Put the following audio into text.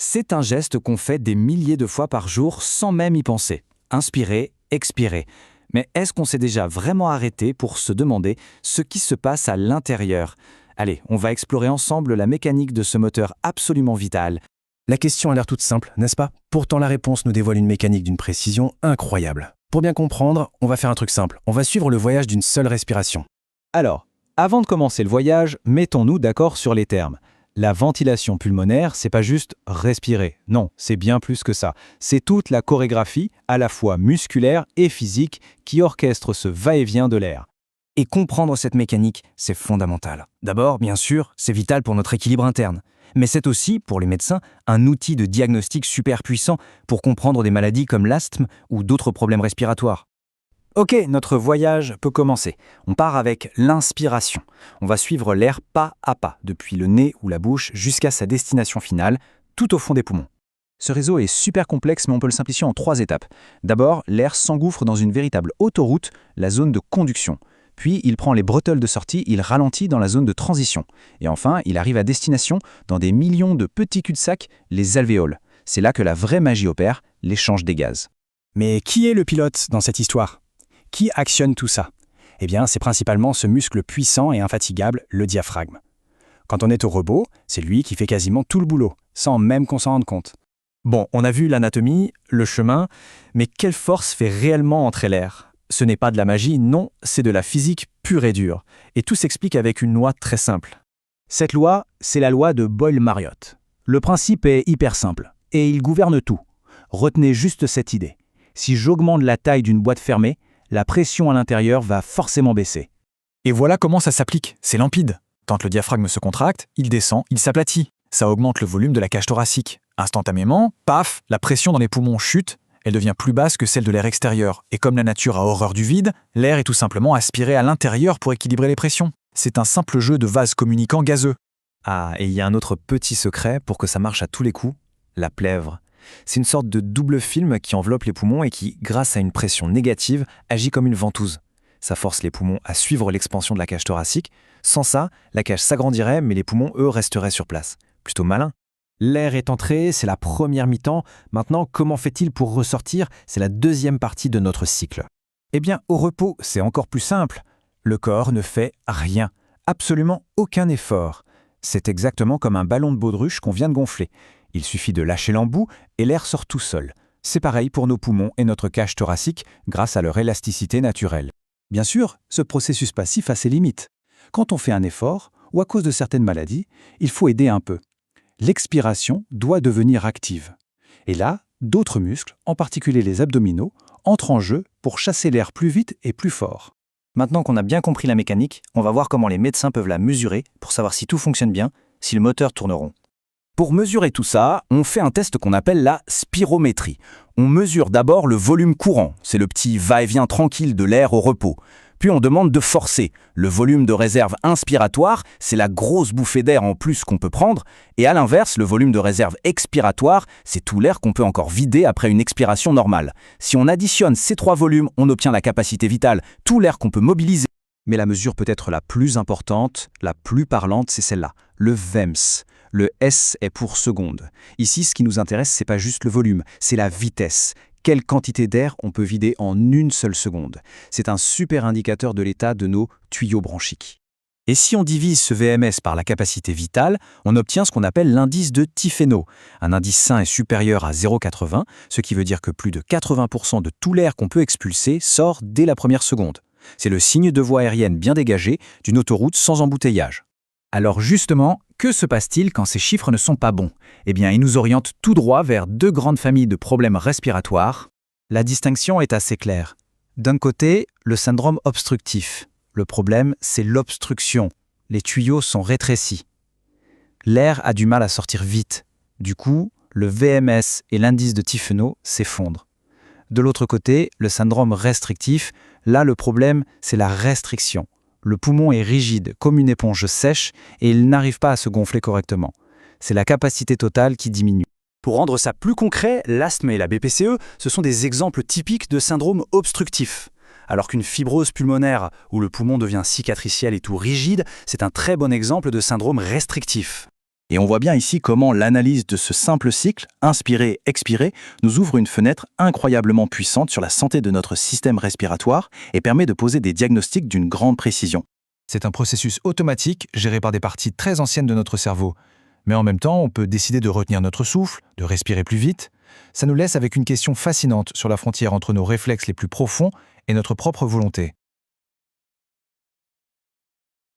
C'est un geste qu'on fait des milliers de fois par jour sans même y penser. Inspirer, expirer. Mais est-ce qu'on s'est déjà vraiment arrêté pour se demander ce qui se passe à l'intérieur? Allez, on va explorer ensemble la mécanique de ce moteur absolument vital. La question a l'air toute simple, n'est-ce pas? Pourtant la réponse nous dévoile une mécanique d'une précision incroyable. Pour bien comprendre, on va faire un truc simple. On va suivre le voyage d'une seule respiration. Alors, avant de commencer le voyage, mettons-nous d'accord sur les termes. La ventilation pulmonaire, c'est pas juste respirer. Non, c'est bien plus que ça. C'est toute la chorégraphie, à la fois musculaire et physique, qui orchestre ce va-et-vient de l'air. Et comprendre cette mécanique, c'est fondamental. D'abord, bien sûr, c'est vital pour notre équilibre interne. Mais c'est aussi, pour les médecins, un outil de diagnostic super puissant pour comprendre des maladies comme l'asthme ou d'autres problèmes respiratoires. Ok, notre voyage peut commencer. On part avec l'inspiration. On va suivre l'air pas à pas, depuis le nez ou la bouche jusqu'à sa destination finale, tout au fond des poumons. Ce réseau est super complexe, mais on peut le simplifier en 3 étapes. D'abord, l'air s'engouffre dans une véritable autoroute, la zone de conduction. Puis, il prend les bretelles de sortie, il ralentit dans la zone de transition. Et enfin, il arrive à destination dans des millions de petits cul-de-sac, les alvéoles. C'est là que la vraie magie opère, l'échange des gaz. Mais qui est le pilote dans cette histoire? Qui actionne tout ça? Eh bien, c'est principalement ce muscle puissant et infatigable, le diaphragme. Quand on est au repos, c'est lui qui fait quasiment tout le boulot, sans même qu'on s'en rende compte. Bon, on a vu l'anatomie, le chemin, mais quelle force fait réellement entrer l'air? Ce n'est pas de la magie, non, c'est de la physique pure et dure. Et tout s'explique avec une loi très simple. Cette loi, c'est la loi de Boyle-Mariotte. Le principe est hyper simple, et il gouverne tout. Retenez juste cette idée. Si j'augmente la taille d'une boîte fermée, la pression à l'intérieur va forcément baisser. Et voilà comment ça s'applique, c'est limpide. Quand le diaphragme se contracte, il descend, il s'aplatit. Ça augmente le volume de la cage thoracique. Instantanément, paf, la pression dans les poumons chute, elle devient plus basse que celle de l'air extérieur. Et comme la nature a horreur du vide, l'air est tout simplement aspiré à l'intérieur pour équilibrer les pressions. C'est un simple jeu de vases communicants gazeux. Ah, et il y a un autre petit secret pour que ça marche à tous les coups, la plèvre. C'est une sorte de double film qui enveloppe les poumons et qui, grâce à une pression négative, agit comme une ventouse. Ça force les poumons à suivre l'expansion de la cage thoracique. Sans ça, la cage s'agrandirait, mais les poumons, eux, resteraient sur place. Plutôt malin. L'air est entré, c'est la première mi-temps. Maintenant, comment fait-il pour ressortir? C'est la deuxième partie de notre cycle. Eh bien, au repos, c'est encore plus simple. Le corps ne fait rien. Absolument aucun effort. C'est exactement comme un ballon de baudruche qu'on vient de gonfler. Il suffit de lâcher l'embout et l'air sort tout seul. C'est pareil pour nos poumons et notre cage thoracique grâce à leur élasticité naturelle. Bien sûr, ce processus passif a ses limites. Quand on fait un effort, ou à cause de certaines maladies, il faut aider un peu. L'expiration doit devenir active. Et là, d'autres muscles, en particulier les abdominaux, entrent en jeu pour chasser l'air plus vite et plus fort. Maintenant qu'on a bien compris la mécanique, on va voir comment les médecins peuvent la mesurer pour savoir si tout fonctionne bien, si le moteur tourne rond. Pour mesurer tout ça, on fait un test qu'on appelle la spirométrie. On mesure d'abord le volume courant, c'est le petit va-et-vient tranquille de l'air au repos. Puis on demande de forcer. Le volume de réserve inspiratoire, c'est la grosse bouffée d'air en plus qu'on peut prendre. Et à l'inverse, le volume de réserve expiratoire, c'est tout l'air qu'on peut encore vider après une expiration normale. Si on additionne ces 3 volumes, on obtient la capacité vitale, tout l'air qu'on peut mobiliser. Mais la mesure peut-être la plus importante, la plus parlante, c'est celle-là, le VEMS. Le S est pour seconde. Ici, ce qui nous intéresse, c'est pas juste le volume, c'est la vitesse. Quelle quantité d'air on peut vider en une seule seconde? C'est un super indicateur de l'état de nos tuyaux bronchiques. Et si on divise ce VMS par la capacité vitale, on obtient ce qu'on appelle l'indice de Tifeno. Un indice sain est supérieur à 0,80, ce qui veut dire que plus de 80% de tout l'air qu'on peut expulser sort dès la première seconde. C'est le signe de voie aérienne bien dégagée d'une autoroute sans embouteillage. Alors justement, que se passe-t-il quand ces chiffres ne sont pas bons? Eh bien, ils nous orientent tout droit vers 2 grandes familles de problèmes respiratoires. La distinction est assez claire. D'un côté, le syndrome obstructif. Le problème, c'est l'obstruction. Les tuyaux sont rétrécis. L'air a du mal à sortir vite. Du coup, le VMS et l'indice de Tifeno s'effondrent. De l'autre côté, le syndrome restrictif, là le problème, c'est la restriction. Le poumon est rigide, comme une éponge sèche, et il n'arrive pas à se gonfler correctement. C'est la capacité totale qui diminue. Pour rendre ça plus concret, l'asthme et la BPCE, ce sont des exemples typiques de syndrome obstructif. Alors qu'une fibrose pulmonaire, où le poumon devient cicatriciel et tout rigide, c'est un très bon exemple de syndrome restrictif. Et on voit bien ici comment l'analyse de ce simple cycle, inspirer-expirer, nous ouvre une fenêtre incroyablement puissante sur la santé de notre système respiratoire et permet de poser des diagnostics d'une grande précision. C'est un processus automatique géré par des parties très anciennes de notre cerveau. Mais en même temps, on peut décider de retenir notre souffle, de respirer plus vite. Ça nous laisse avec une question fascinante sur la frontière entre nos réflexes les plus profonds et notre propre volonté.